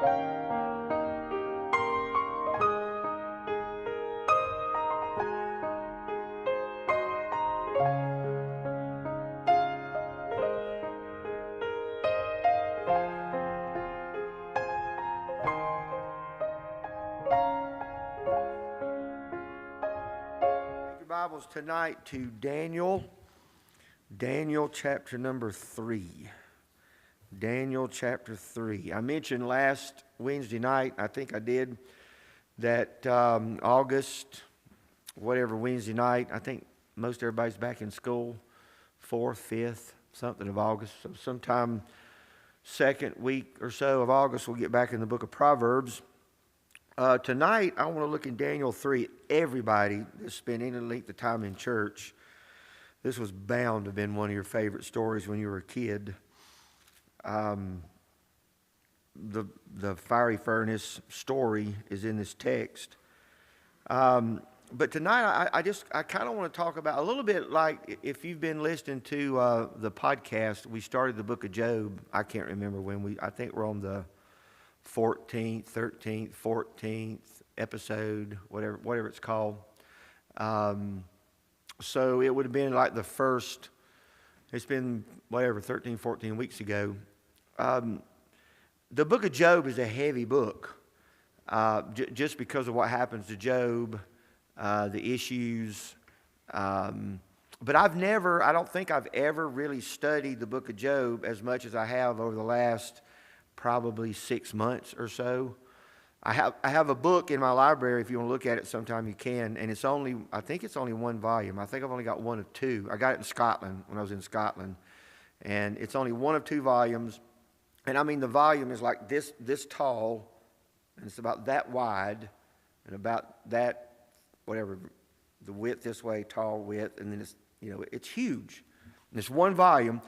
Bibles tonight to Daniel chapter number 3. Daniel chapter 3. I mentioned last Wednesday night, I think I did, that August, whatever Wednesday night, I think most everybody's back in school, 4th, 5th, something of August. So sometime second week or so of August, we'll get back in the book of Proverbs. Tonight, I want to look in Daniel 3. Everybody that's spent any length of time in church, this was bound to have been one of your favorite stories when you were a kid. The fiery furnace story is in this text. But tonight, I kind of want to talk about a little bit like if you've been listening to the podcast, we started the book of Job. I can't remember when I think we're on the 14th, 13th, 14th episode, whatever it's called. So it would have been like the first, it's been 13, 14 weeks ago. The book of Job is a heavy book, just because of what happens to Job, the issues. But I don't think I've ever really studied the book of Job as much as I have over the last probably 6 months or so. I have a book in my library. If you want to look at it sometime, you can. And I think it's only one volume. I think I've only got one of two. I got it in Scotland when I was in Scotland. And it's only one of two volumes. And I mean, the volume is like this tall, and it's about that wide, and about that, whatever, the width this way, tall width, and then it's huge. And it's one volume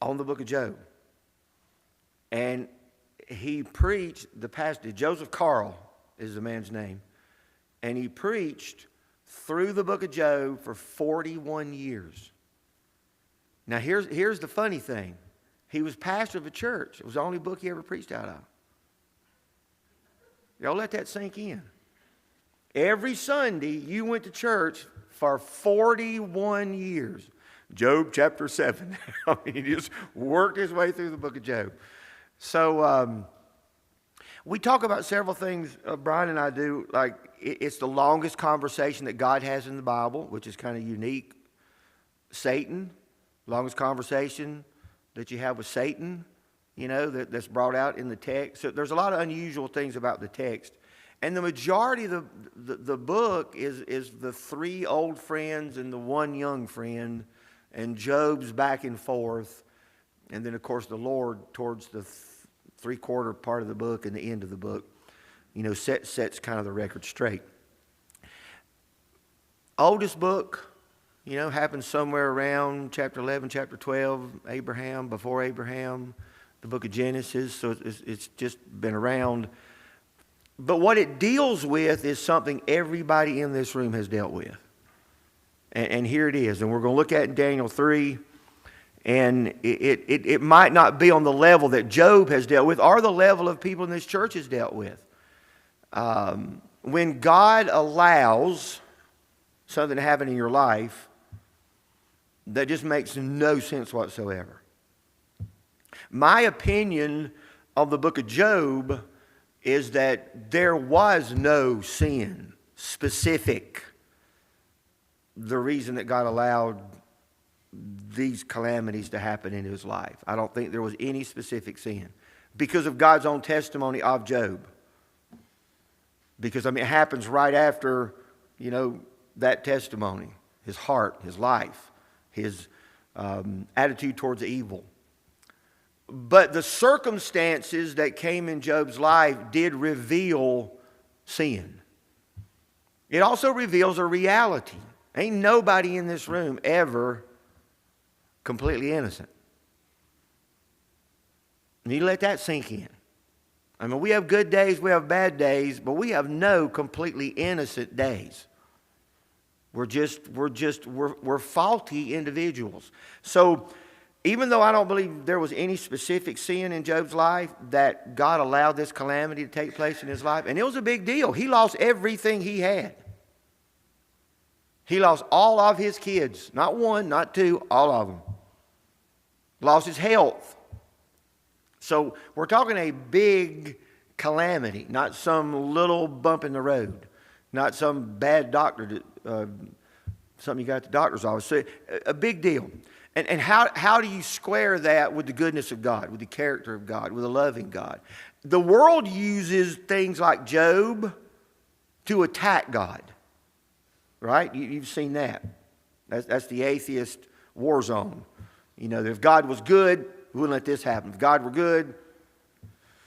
on the book of Job. And he preached, the pastor, Joseph Carl is the man's name, and he preached through the book of Job for 41 years. Now here's the funny thing. He was pastor of a church. It was the only book he ever preached out of. Y'all let that sink in. Every Sunday you went to church for 41 years. Job chapter 7. I mean, he just worked his way through the book of Job. So we talk about several things, Brian and I do, like it's the longest conversation that God has in the Bible, which is kind of unique. Satan, longest conversation that you have with Satan, that's brought out in the text. So there's a lot of unusual things about the text. And the majority of the book is the three old friends and the one young friend, and Job's back and forth. And then, of course, the Lord towards the three-quarter part of the book and the end of the book, sets kind of the record straight. Oldest book, happens somewhere around chapter 11, chapter 12, Abraham, before Abraham, the book of Genesis. So it's just been around. But what it deals with is something everybody in this room has dealt with. And here it is. And we're going to look at it in Daniel 3. And it might not be on the level that Job has dealt with or the level of people in this church has dealt with. When God allows something to happen in your life, that just makes no sense whatsoever. My opinion of the book of Job is that there was no sin specific. The reason that God allowed these calamities to happen in his life. I don't think there was any specific sin because of God's own testimony of Job. Because, it happens right after, that testimony. His heart, his life, his attitude towards evil. But the circumstances that came in Job's life did reveal sin. It also reveals a reality. Ain't nobody in this room ever completely innocent. You need to let that sink in. We have good days, we have bad days, but we have no completely innocent days. We're faulty individuals. So even though I don't believe there was any specific sin in Job's life, that God allowed this calamity to take place in his life. And it was a big deal. He lost everything he had. He lost all of his kids. Not one, not two, all of them. Lost his health. So we're talking a big calamity, not some little bump in the road, not some bad doctor, something you got at the doctor's office. So a big deal. And how do you square that with the goodness of God, with the character of God, with a loving God? The world uses things like Job to attack God, right? You've seen that. That's the atheist war zone. You know, if God was good, we wouldn't let this happen. If God were good.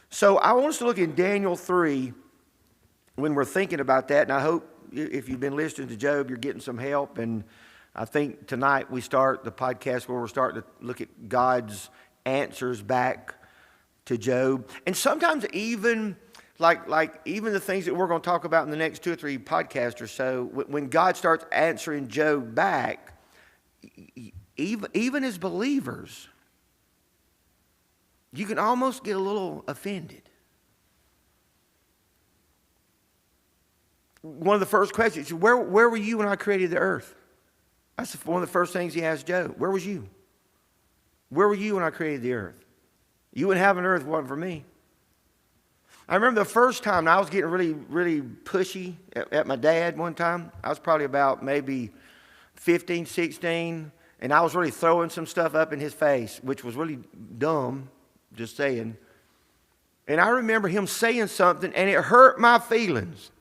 So I want us to look in Daniel 3 when we're thinking about that. And I hope if you've been listening to Job, you're getting some help. And I think tonight we start the podcast where we're starting to look at God's answers back to Job. And sometimes even like even the things that we're going to talk about in the next 2 or 3 podcasts or so, when God starts answering Job back, even as believers, you can almost get a little offended. One of the first questions, where were you when I created the earth? That's one of the first things he asked Job. Where was you? Where were you when I created the earth? You wouldn't have an earth if it wasn't for me. I remember the first time I was getting really, really pushy at my dad one time. I was probably about maybe 15, 16, and I was really throwing some stuff up in his face, which was really dumb, just saying. And I remember him saying something, and it hurt my feelings.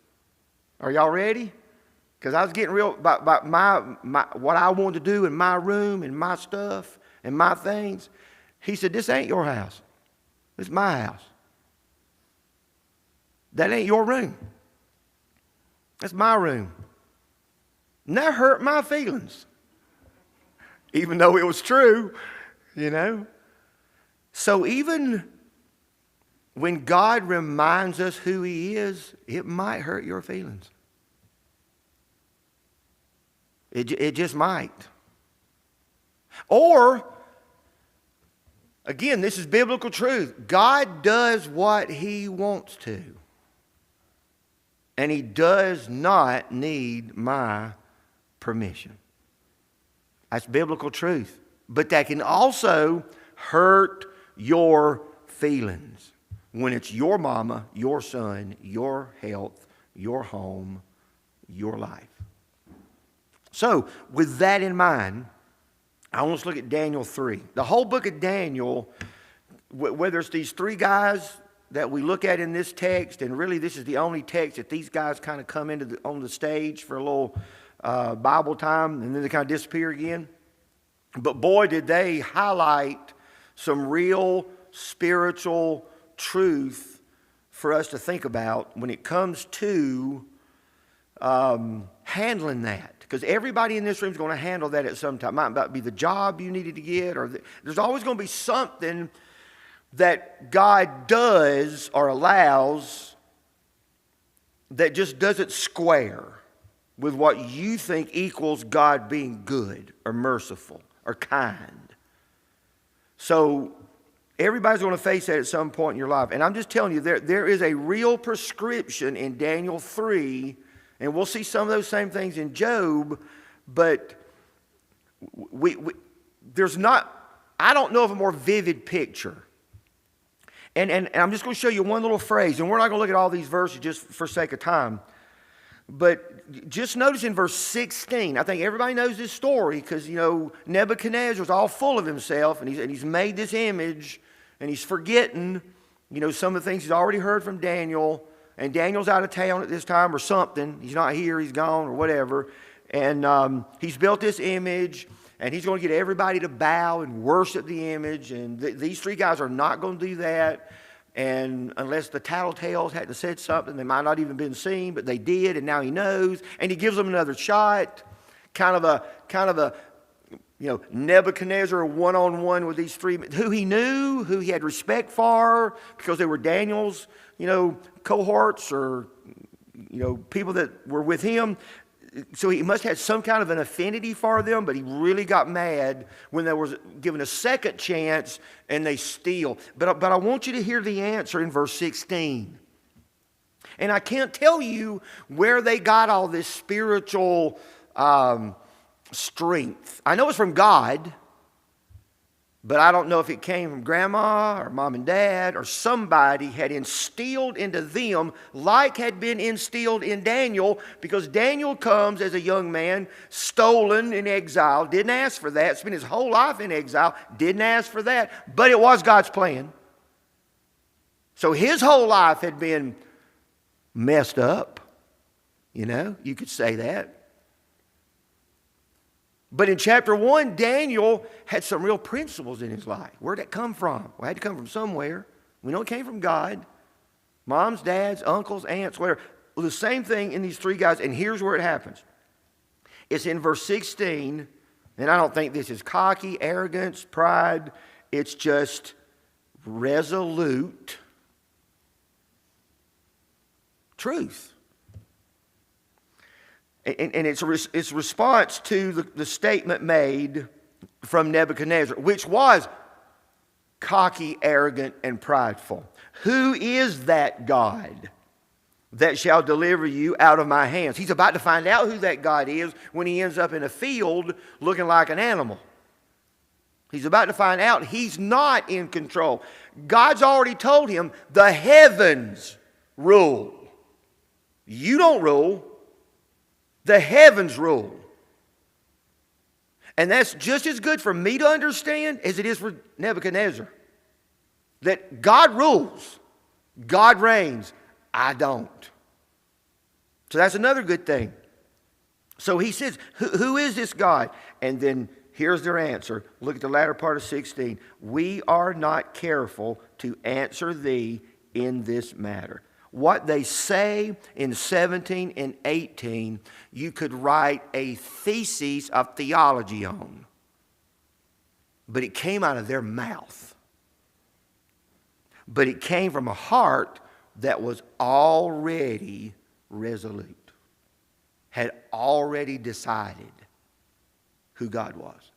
Are y'all ready? Because I was getting real about my what I wanted to do in my room and my stuff and my things. He said, this ain't your house. This is my house. That ain't your room. That's my room. And that hurt my feelings. Even though it was true, you know. So even when God reminds us who He is, it might hurt your feelings. It just might. Or, again, this is biblical truth. God does what He wants to. And He does not need my permission. That's biblical truth. But that can also hurt your feelings when it's your mama, your son, your health, your home, your life. So, with that in mind, I want us to look at Daniel 3. The whole book of Daniel, whether it's these 3 guys that we look at in this text, and really this is the only text that these guys kind of come into on the stage for a little Bible time, and then they kind of disappear again. But boy, did they highlight some real spiritual truth for us to think about when it comes to handling that. Because everybody in this room is going to handle that at some time. It might be the job you needed to get, or there's always going to be something that God does or allows that just doesn't square with what you think equals God being good or merciful or kind. So everybody's going to face that at some point in your life. And I'm just telling you, there is a real prescription in Daniel 3, and we'll see some of those same things in Job, but there's not, I don't know of a more vivid picture. And I'm just going to show you one little phrase, and we're not going to look at all these verses just for sake of time. But just notice in verse 16, I think everybody knows this story because, you know, Nebuchadnezzar's all full of himself, and he's made this image, and he's forgetting, you know, some of the things he's already heard from Daniel. And Daniel's out of town at this time or something. He's not here, he's gone or whatever. And he's built this image, and he's going to get everybody to bow and worship the image. And these 3 guys are not going to do that. And unless the tattletales hadn't said something, they might not even been seen, but they did, and now he knows. And he gives them another shot, kind of a you know, Nebuchadnezzar one-on-one with these 3, who he knew, who he had respect for, because they were Daniel's, you know, cohorts or, you know, people that were with him. So he must have had some kind of an affinity for them, but he really got mad when they were given a second chance and they steal. But I want you to hear the answer in verse 16. And I can't tell you where they got all this spiritual strength. I know it's from God, but I don't know if it came from grandma or mom and dad or somebody had instilled into them like had been instilled in Daniel, because Daniel comes as a young man, stolen in exile, didn't ask for that, spent his whole life in exile, didn't ask for that, but it was God's plan. So his whole life had been messed up, you could say that. But in chapter 1, Daniel had some real principles in his life. Where'd that come from? Well, it had to come from somewhere. We know it came from God. Moms, dads, uncles, aunts, whatever. Well, the same thing in these three guys, and here's where it happens. It's in verse 16, and I don't think this is cocky, arrogance, pride. It's just resolute truth. And it's response to the statement made from Nebuchadnezzar, which was cocky, arrogant, and prideful. Who is that God that shall deliver you out of my hands? He's about to find out who that God is when he ends up in a field looking like an animal. He's about to find out he's not in control. God's already told him the heavens rule. You don't rule. The heavens rule. And that's just as good for me to understand as it is for Nebuchadnezzar. That God rules. God reigns. I don't. So that's another good thing. So he says, who is this God? And then here's their answer. Look at the latter part of 16. We are not careful to answer thee in this matter. What they say in 17 and 18, you could write a thesis of theology on. But it came out of their mouth. But it came from a heart that was already resolute. Had already decided who God was.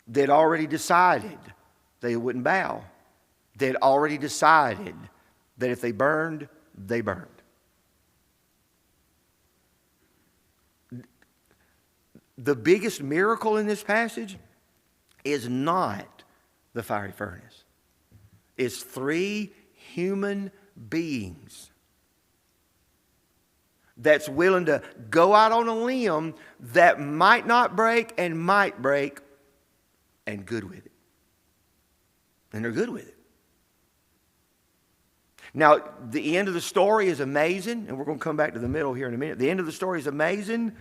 They'd already decided they wouldn't bow. They'd already decided that if they burned, they burned. The biggest miracle in this passage is not the fiery furnace. It's three human beings that's willing to go out on a limb that might not break and might break, and good with it. And they're good with it. Now, the end of the story is amazing, and we're going to come back to the middle here in a minute. The end of the story is amazing.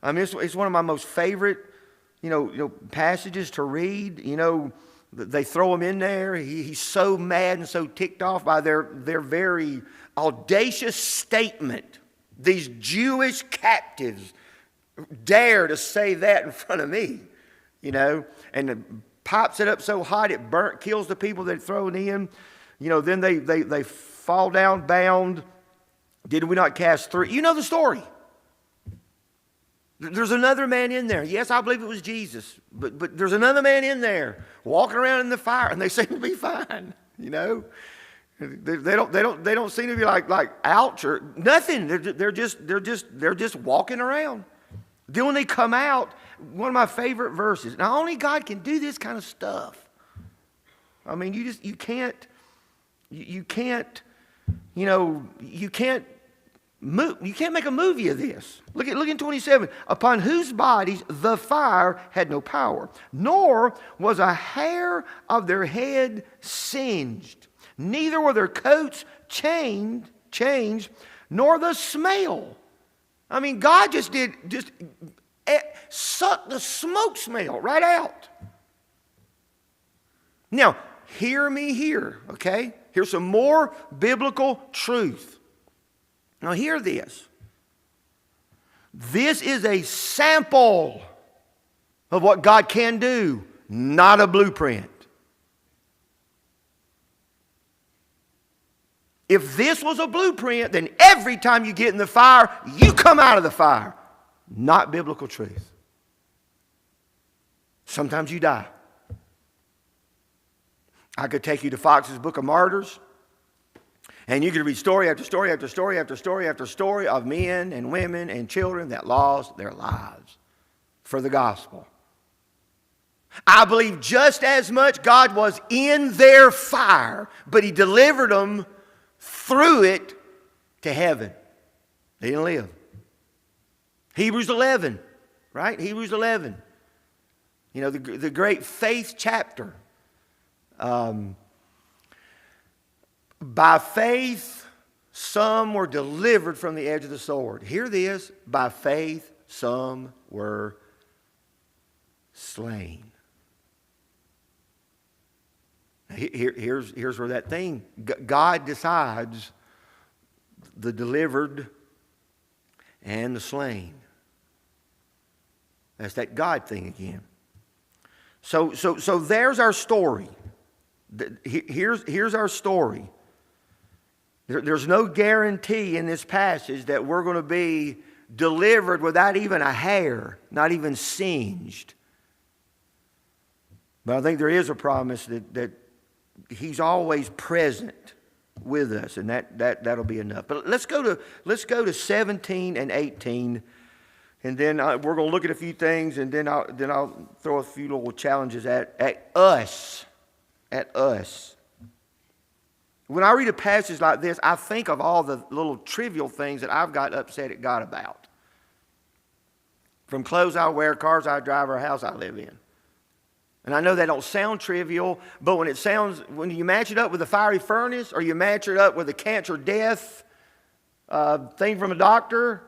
I mean, it's one of my most favorite, passages to read. They throw him in there. He's so mad and so ticked off by their very audacious statement. These Jewish captives dare to say that in front of me, and pipes it up so hot it kills the people that throw it in. Then they fall down bound. Did we not cast three? You know the story. There's another man in there. Yes, I believe it was Jesus. But there's another man in there walking around in the fire, and they seem to be fine. They don't seem to be like ouch or nothing. They're just walking around. Then when they come out, one of my favorite verses. Now only God can do this kind of stuff. I mean, you can't move. You can't make a movie of this. Look in 27. Upon whose bodies the fire had no power, nor was a hair of their head singed, neither were their coats changed, nor the smell. I mean, God just sucked the smoke smell right out. Now, hear me here, okay? Here's some more biblical truth. Now hear this. This is a sample of what God can do, not a blueprint. If this was a blueprint, then every time you get in the fire, you come out of the fire. Not biblical truth. Sometimes you die. I could take you to Fox's Book of Martyrs, and you could read story after story after story after story after story of men and women and children that lost their lives for the gospel. I believe just as much God was in their fire, but He delivered them through it to heaven. They didn't live. Hebrews 11, right? Hebrews 11. You know, the great faith chapter. By faith, some were delivered from the edge of the sword. Hear this. By faith, some were slain. Here's where that thing, God decides the delivered and the slain. That's that God thing again. So there's our story. Here's our story. There's no guarantee in this passage that we're going to be delivered without even a hair, not even singed. But I think there is a promise that He's always present with us, and that'll be enough. But let's go to 17 and 18, and then we're going to look at a few things, and then I'll throw a few little challenges at us. At us. When I read a passage like this, I think of all the little trivial things that I've got upset at God about. From clothes I wear, cars I drive, or a house I live in. And I know that don't sound trivial, but when you match it up with a fiery furnace, or you match it up with a cancer death thing from a doctor,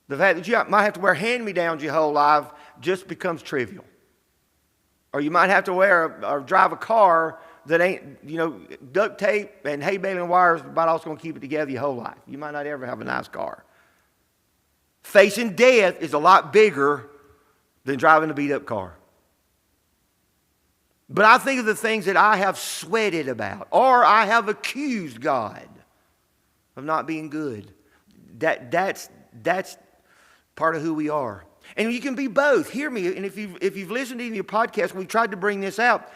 the fact that you might have to wear hand-me-downs your whole life just becomes trivial. Or you might have to wear or drive a car that ain't, duct tape and hay baling wires about all going to keep it together your whole life. You might not ever have a nice car. Facing death is a lot bigger than driving a beat-up car. But I think of the things that I have sweated about, or I have accused God of not being good. That's part of who we are. And you can be both. Hear me, and if you've listened to any of your podcasts, we tried to bring this out.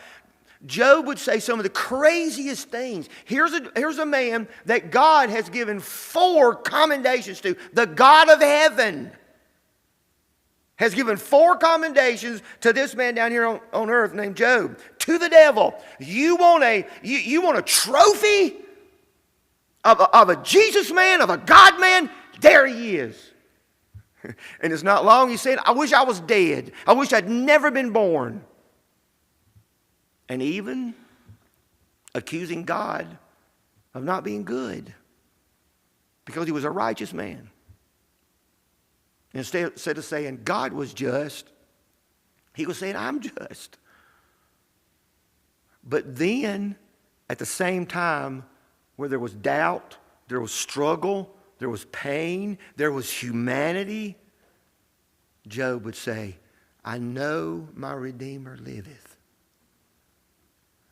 Job would say some of the craziest things. Here's a man that God has given 4 commendations to. The God of heaven has given 4 commendations to this man down here on earth named Job. To the devil. You want a trophy of a Jesus man, of a God man? There he is. And it's not long, he said, I wish I was dead. I wish I'd never been born. And even accusing God of not being good because he was a righteous man. Instead of saying God was just, he was saying I'm just. But then, at the same time, where there was doubt, there was struggle, there was pain, there was humanity, Job would say, I know my Redeemer liveth.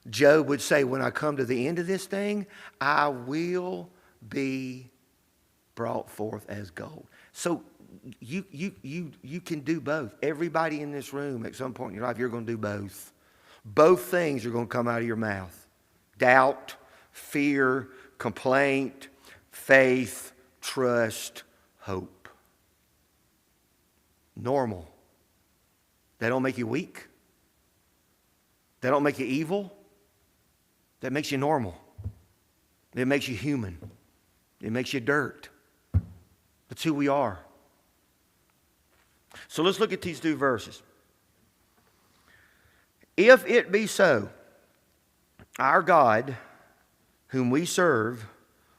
Job would say, when I come to the end of this thing, I will be brought forth as gold. So you can do both. Everybody in this room at some point in your life, you're going to do both. Both things are going to come out of your mouth. Doubt, fear, complaint, faith, trust, hope. Normal. That don't make you weak. That don't make you evil. That makes you normal. It makes you human. It makes you dirt. That's who we are. So let's look at these 2 verses. If it be so, our God, whom we serve,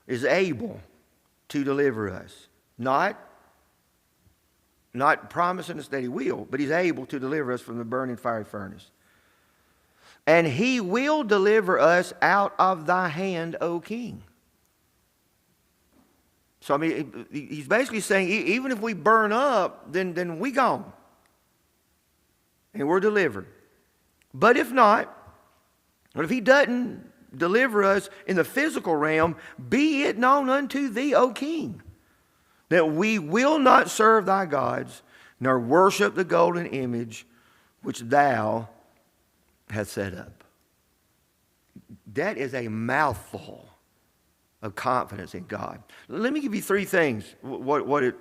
is able to deliver us. Not promising us that he will, but he's able to deliver us from the burning fiery furnace. And he will deliver us out of thy hand, O king. So, I mean, he's basically saying, even if we burn up, then we gone. And we're delivered. But if not, or if he doesn't deliver us in the physical realm, be it known unto thee, O king, that we will not serve thy gods, nor worship the golden image which thou hast set up. That is a mouthful of confidence in God. Let me give you three things, what it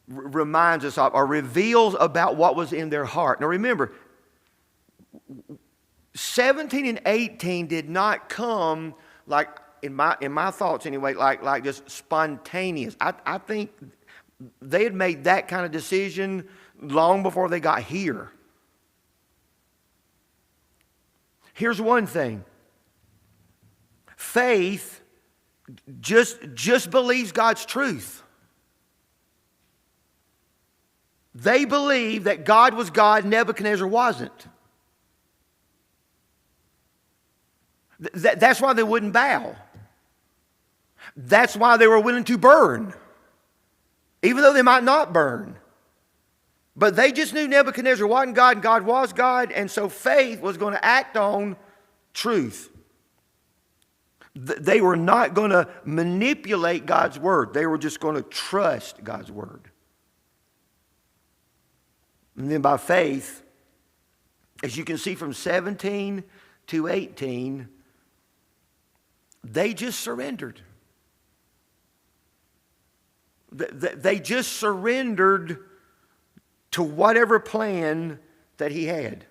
reminds us of or reveals about what was in their heart. Now remember, 17 and 18 did not come like, in my thoughts anyway, like just spontaneous. I think they had made that kind of decision long before they got here. Here's one thing. Faith just believes God's truth. They believed that God was God, Nebuchadnezzar wasn't. That's why they wouldn't bow. That's why they were willing to burn, even though they might not burn. But they just knew Nebuchadnezzar wasn't God and God was God, and so faith was going to act on truth. They were not going to manipulate God's word. They were just going to trust God's word. And then by faith, as you can see from 17 to 18, they just surrendered. They just surrendered to whatever plan that he had.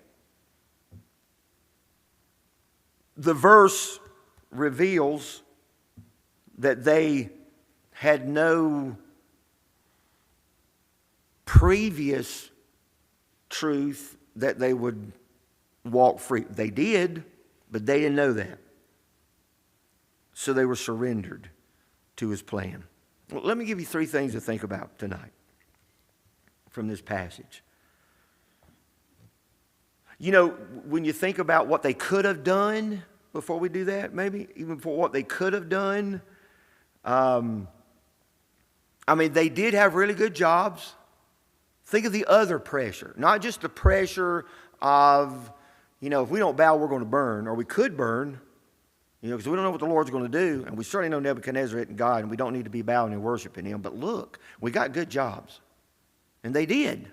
The verse reveals that they had no previous truth that they would walk free. They did, but they didn't know that. So they were surrendered to his plan. Well, let me give you three things to think about tonight from this passage. You know, when you think about what they could have done, before we do that, maybe even for what they could have done, I mean, they did have really good jobs. Think of the other pressure, not just the pressure of, you know, if we don't bow, we're going to burn, or we could burn, you know, because we don't know what the Lord's going to do, and we certainly know Nebuchadnezzar isn't God, and we don't need to be bowing and worshiping him. But look, we got good jobs, and they did.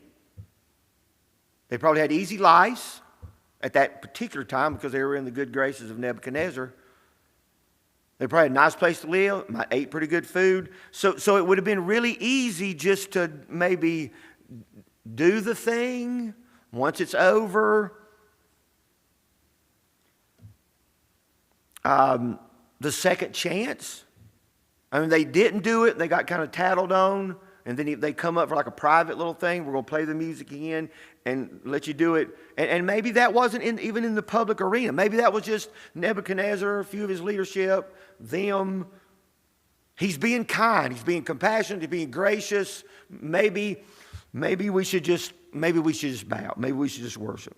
They probably had easy lives at that particular time because they were in the good graces of Nebuchadnezzar. They probably had a nice place to live, might ate pretty good food. So it would have been really easy just to maybe do the thing once it's over. The second chance. I mean, they didn't do it. They got kind of tattled on. And then they come up for like a private little thing. We're going to play the music again and let you do it. And maybe that wasn't even in the public arena. Maybe that was just Nebuchadnezzar, a few of his leadership, them. He's being kind. He's being compassionate. He's being gracious. Maybe we should just bow. Maybe we should just worship.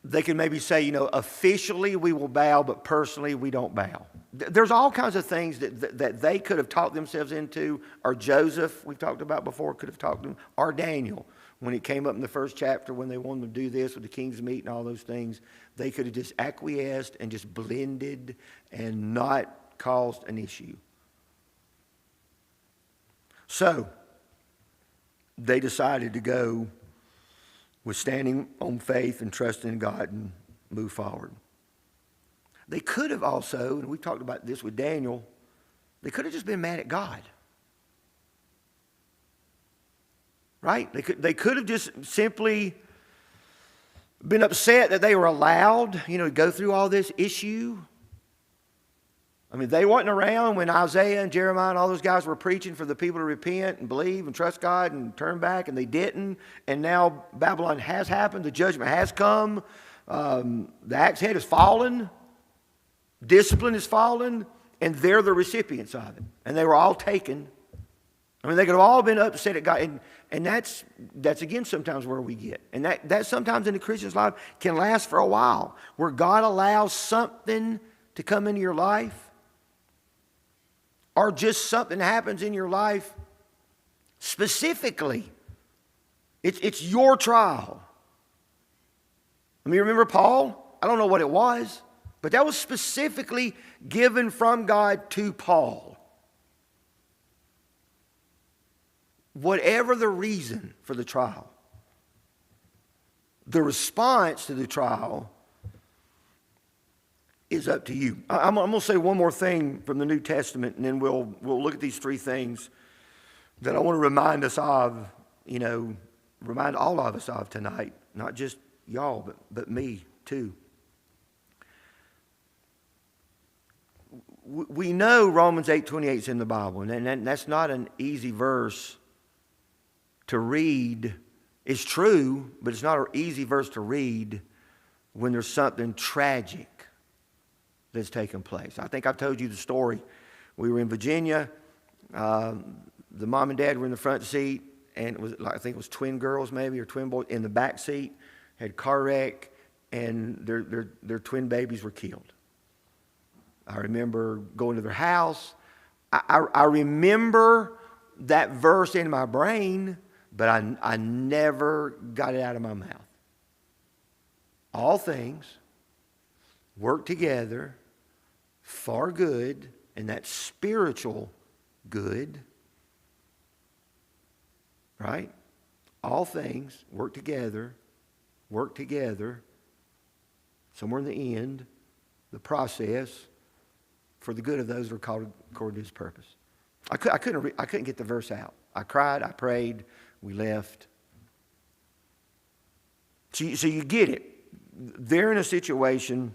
They can maybe say, you know, officially we will bow, but personally we don't bow. There's all kinds of things that they could have talked themselves into, or Joseph, we've talked about before, could have talked them, or Daniel, when it came up in the first chapter, when they wanted to do this with the king's meat and all those things, they could have just acquiesced and just blended and not caused an issue. So, they decided to go with standing on faith and trusting in God and move forward. They could have also, and we talked about this with Daniel, they could have just been mad at God. Right? They could have just simply been upset that they were allowed, you know, to go through all this issue. I mean, they weren't around when Isaiah and Jeremiah and all those guys were preaching for the people to repent and believe and trust God and turn back, and they didn't. And now Babylon has happened. The judgment has come. The axe head has fallen. Discipline has fallen. And they're the recipients of it. And they were all taken. I mean, they could have all been upset at God. And that's again sometimes where we get. And that sometimes in the Christian's life can last for a while. Where God allows something to come into your life. Or just something happens in your life specifically. It's your trial. I mean, remember Paul? I don't know what it was, but that was specifically given from God to Paul. Whatever the reason for the trial, the response to the trial is up to you. I'm going to say one more thing from the New Testament, and then we'll look at these three things that I want to remind us of, remind all of us of tonight. Not just y'all, but me too. We know Romans 8:28 is in the Bible, and that's not an easy verse to read. It's true, but it's not an easy verse to read when there's something tragic that's taken place. I think I've told you the story. We were in Virginia. The mom and dad were in the front seat, and I think it was twin girls maybe, or twin boys in the back seat. Had car wreck, and their twin babies were killed. I remember going to their house. I remember that verse in my brain, but I never got it out of my mouth. All things work together for good, and that's spiritual good, right? All things work together, somewhere in the end, the process, for the good of those who are called according to His purpose. I couldn't get the verse out. I cried, I prayed, we left. So you get it. They're in a situation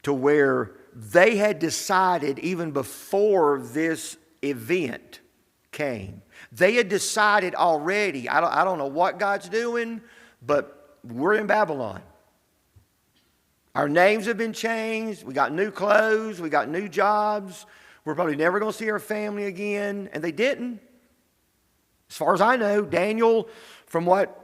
to where they had decided even before this event came. They had decided already, I don't know what God's doing, but we're in Babylon. Our names have been changed. We got new clothes. We got new jobs. We're probably never going to see our family again. And they didn't. As far as I know, Daniel, from what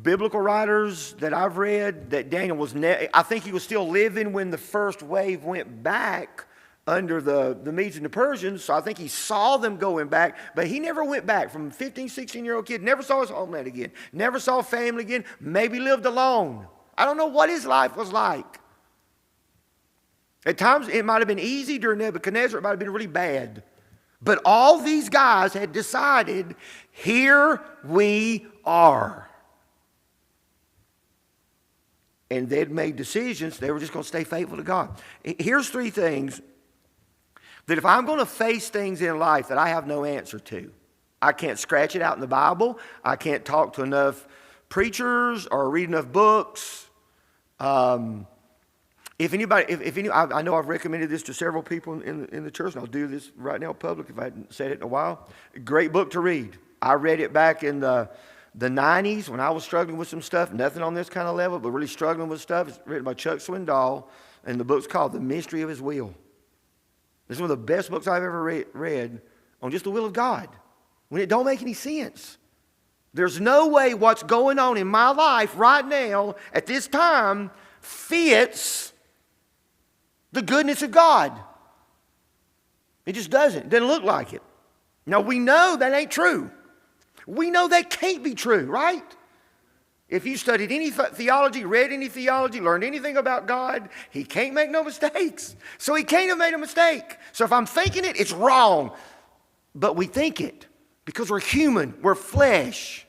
biblical writers that I've read, that Daniel was, I think he was still living when the first wave went back under the Medes and the Persians. So I think he saw them going back, but he never went back. From 15, 16-year-old kid, never saw his homeland again, never saw family again, maybe lived alone. I don't know what his life was like. At times it might have been easy during Nebuchadnezzar, it might have been really bad. But all these guys had decided, here we are. And they'd made decisions, they were just going to stay faithful to God. Here's three things that if I'm going to face things in life that I have no answer to, I can't scratch it out in the Bible, I can't talk to enough preachers or read enough books. If any, I know I've recommended this to several people in the church, and I'll do this right now in public if I hadn't said it in a while. Great book to read. I read it back in the 90s when I was struggling with some stuff, nothing on this kind of level, but really struggling with stuff. It's written by Chuck Swindoll, and the book's called The Mystery of His Will. This is one of the best books I've ever read on just the will of God, when it don't make any sense. There's no way what's going on in my life right now at this time fits the goodness of God. It just doesn't. It doesn't look like it. Now, we know that ain't true. We know that can't be true, right? If you studied any theology, read any theology, learned anything about God, He can't make no mistakes. So He can't have made a mistake. So if I'm thinking it, it's wrong. But we think it because we're human. We're flesh.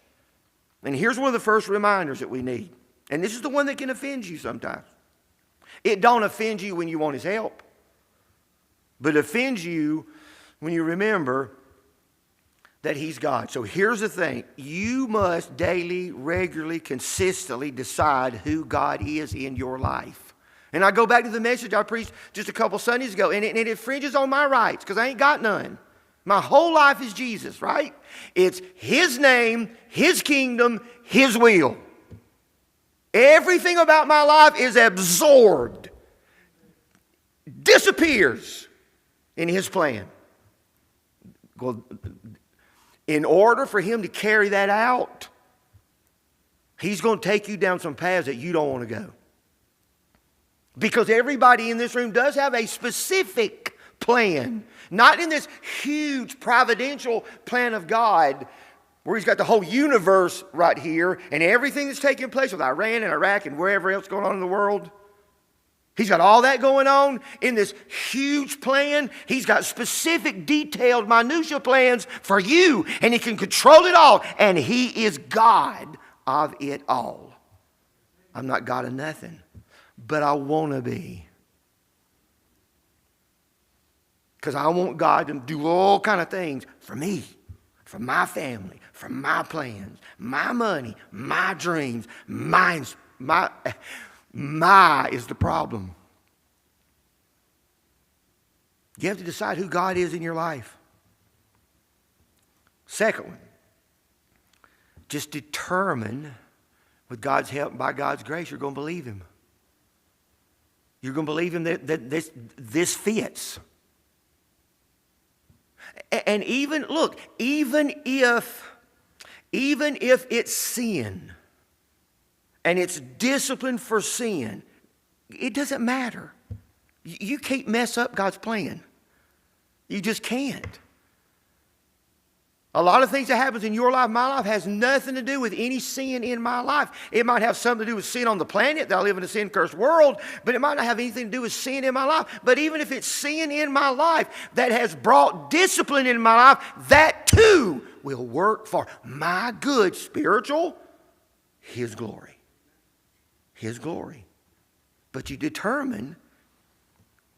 And here's one of the first reminders that we need. And this is the one that can offend you sometimes. It don't offend you when you want His help, but it offends you when you remember that He's God. So here's the thing. You must daily, regularly, consistently decide who God is in your life. And I go back to the message I preached just a couple Sundays ago, and it infringes on my rights because I ain't got none. My whole life is Jesus, right? It's His name, His kingdom, His will. Everything about my life is absorbed, disappears in His plan. Well, in order for Him to carry that out, He's going to take you down some paths that you don't want to go. Because everybody in this room does have a specific plan. Not in this huge providential plan of God where he's got the whole universe right here and everything that's taking place with Iran and Iraq and wherever else going on in the world. He's got all that going on in this huge plan. He's got specific, detailed, minutiae plans for you, and he can control it all, and he is God of it all. I'm not God of nothing, but I want to be. Because I want God to do all kind of things for me, for my family, for my plans, my money, my dreams, my is the problem. You have to decide who God is in your life. Second one, just determine with God's help and by God's grace, you're going to believe Him. You're going to believe Him that this fits. And even if it's sin and it's discipline for sin, it doesn't matter. You can't mess up God's plan. You just can't. A lot of things that happens in your life, my life, has nothing to do with any sin in my life. It might have something to do with sin on the planet, that I live in a sin-cursed world, but it might not have anything to do with sin in my life. But even if it's sin in my life that has brought discipline in my life, that too will work for my good, spiritual, His glory. His glory. But you determine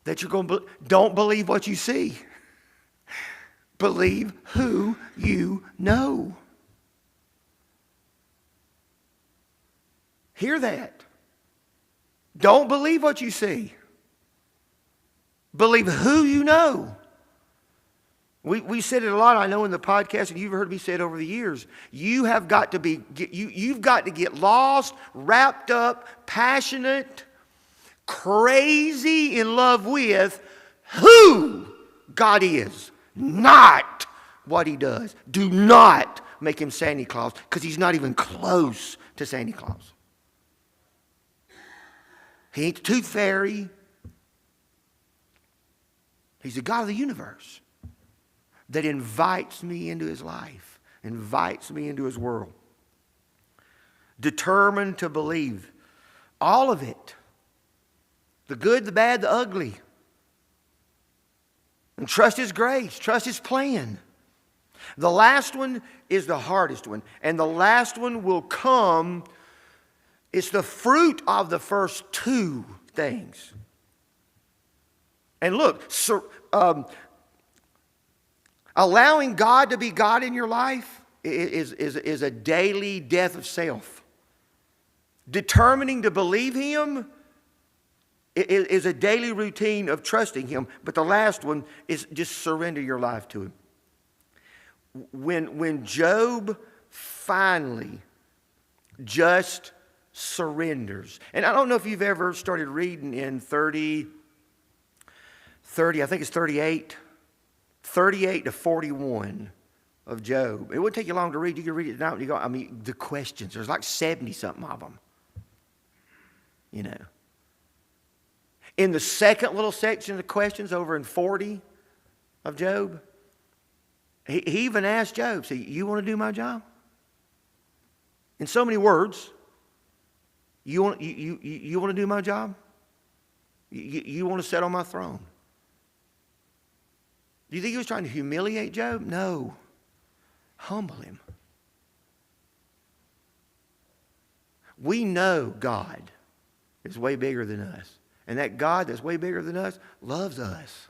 that you're going to don't believe what you see. Believe who you know. Hear that. Don't believe what you see. Believe who you know. We said it a lot, I know, in the podcast, and you've heard me say it over the years. You've got to get lost, wrapped up, passionate, crazy in love with who God is. Not what He does. Do not make Him Santa Claus, because He's not even close to Santa Claus. He ain't the tooth fairy. He's the God of the universe that invites me into His life, invites me into His world. Determined to believe all of it. The good, the bad, the ugly. And trust His grace. Trust His plan. The last one is the hardest one. And the last one will come. It's the fruit of the first two things. And look, allowing God to be God in your life is a daily death of self. Determining to believe Him is a daily routine of trusting Him. But the last one is just surrender your life to Him. When Job finally just surrenders. And I don't know if you've ever started reading in 30, I think it's 38 to 41 of Job. It wouldn't take you long to read. You can read it tonight when you go. The questions. There's like 70-something of them. You know. In the second little section of the questions over in 40 of Job, he even asked Job, "So you want to do my job?" In so many words, you want to do my job? You want to sit on my throne? Do you think he was trying to humiliate Job? No. Humble him. We know God is way bigger than us. And that God that's way bigger than us loves us.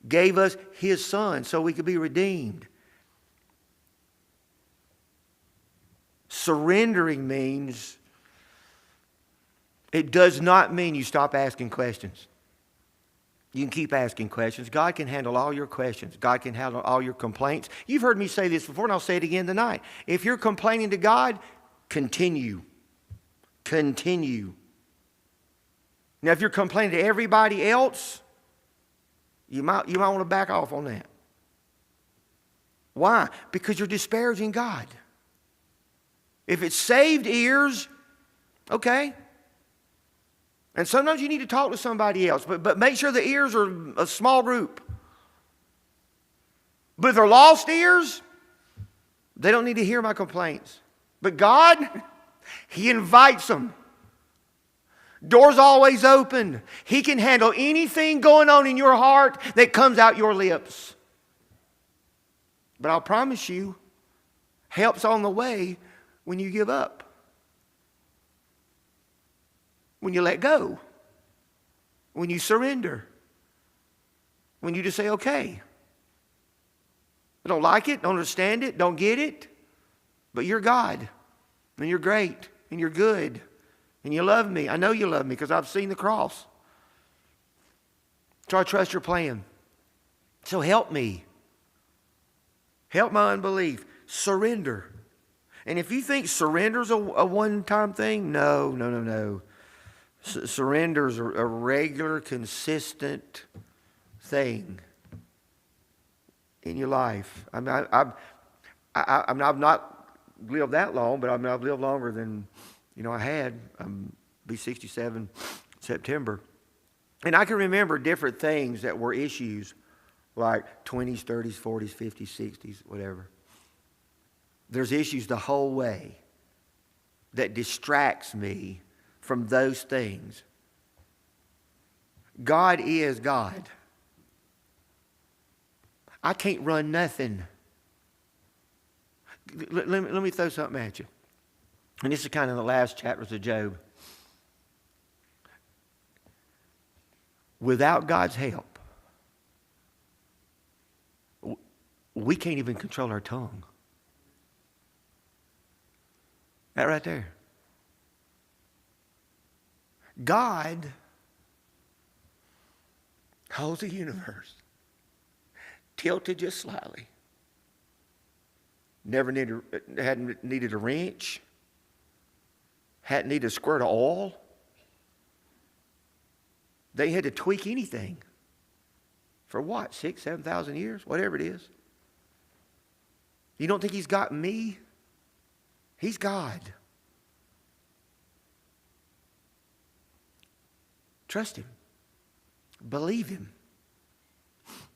Gave us His Son so we could be redeemed. Surrendering means, it does not mean you stop asking questions. You can keep asking questions. God can handle all your questions. God can handle all your complaints. You've heard me say this before, and I'll say it again tonight. If you're complaining to God, continue. Continue. Now, if you're complaining to everybody else, you might want to back off on that. Why? Because you're disparaging God. If it's saved ears, okay. And sometimes you need to talk to somebody else, but make sure the ears are a small group. But if they're lost ears, They don't need to hear my complaints. But God, He invites them. Doors always open. He can handle anything going on in your heart that comes out your lips. But I'll promise you, help's on the way when you give up. When you let go. When you surrender. When you just say, okay. I don't like it, don't understand it, don't get it. But you're God. And you're great. And you're good. And you love me. I know you love me because I've seen the cross. So I trust your plan. So help me. Help my unbelief. Surrender. And if you think surrender's a one-time thing, no. Surrender's a regular, consistent thing in your life. I mean, I've not lived that long, but I've lived longer than I had. Be 67 September. And I can remember different things that were issues like 20s, 30s, 40s, 50s, 60s, whatever. There's issues the whole way that distracts me from those things. God is God. I can't run nothing. Let me throw something at you. And this is kind of the last chapters of Job. Without God's help, we can't even control our tongue. That right there. God holds the universe tilted just slightly. Hadn't needed a wrench. Hadn't needed a squirt of oil. They had to tweak anything. For what? 6,000, 7,000 years? Whatever it is. You don't think He's got me? He's God. Trust Him. Believe Him.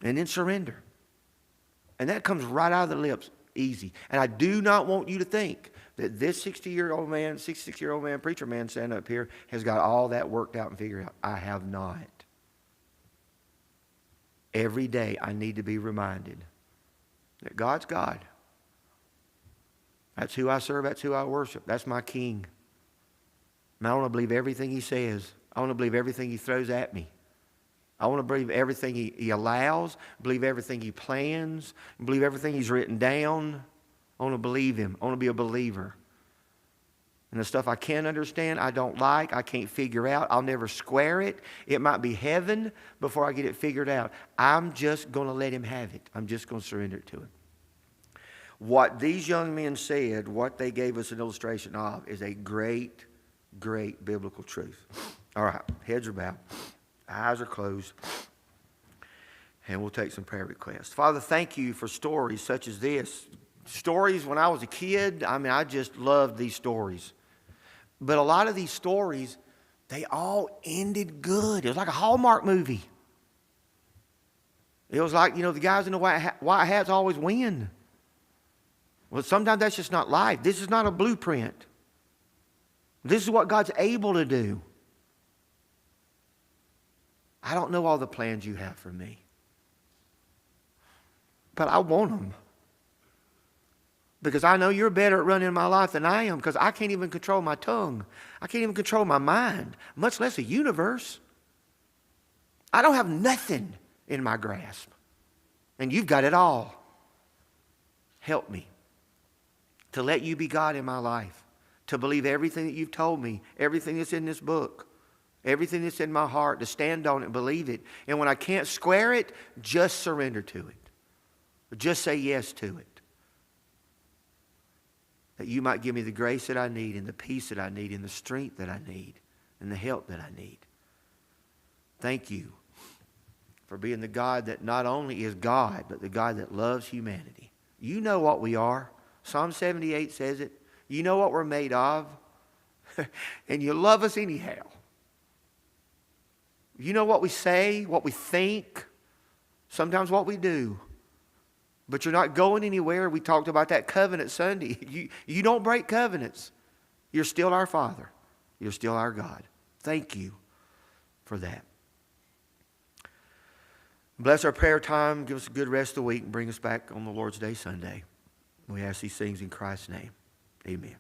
And then surrender. And that comes right out of the lips easy. And I do not want you to think that this 66-year-old man, preacher man standing up here has got all that worked out and figured out. I have not. Every day I need to be reminded that God's God. That's who I serve. That's who I worship. That's my King. And I want to believe everything He says. I want to believe everything He throws at me. I want to believe everything He allows, believe everything He plans, believe everything He's written down. I want to believe Him. I want to be a believer. And the stuff I can't understand, I don't like, I can't figure out, I'll never square it. It might be heaven before I get it figured out. I'm just going to let Him have it. I'm just going to surrender it to Him. What these young men said, what they gave us an illustration of, is a great, great biblical truth. All right, heads are bowed. Eyes are closed. And we'll take some prayer requests. Father, thank You for stories such as this. Stories when I was a kid, I just loved these stories. But a lot of these stories, they all ended good. It was like a Hallmark movie. It was like, the guys in the white hats always win. Well, sometimes that's just not life. This is not a blueprint. This is what God's able to do. I don't know all the plans You have for me. But I want them. Because I know You're better at running my life than I am, because I can't even control my tongue. I can't even control my mind, much less a universe. I don't have nothing in my grasp. And You've got it all. Help me to let You be God in my life, to believe everything that You've told me, everything that's in this book, everything that's in my heart, to stand on it and believe it. And when I can't square it, just surrender to it. Just say yes to it. That You might give me the grace that I need, and the peace that I need, and the strength that I need, and the help that I need. Thank You for being the God that not only is God, but the God that loves humanity. You know what we are. Psalm 78 says it. You know what we're made of. And You love us anyhow. You know what we say, what we think, sometimes what we do. but you're not going anywhere. We talked about that covenant Sunday. You don't break covenants. You're still our Father. You're still our God. Thank you for that. Bless our prayer time. Give us a good rest of the week and bring us back on the Lord's Day Sunday. We ask these things in Christ's name. Amen.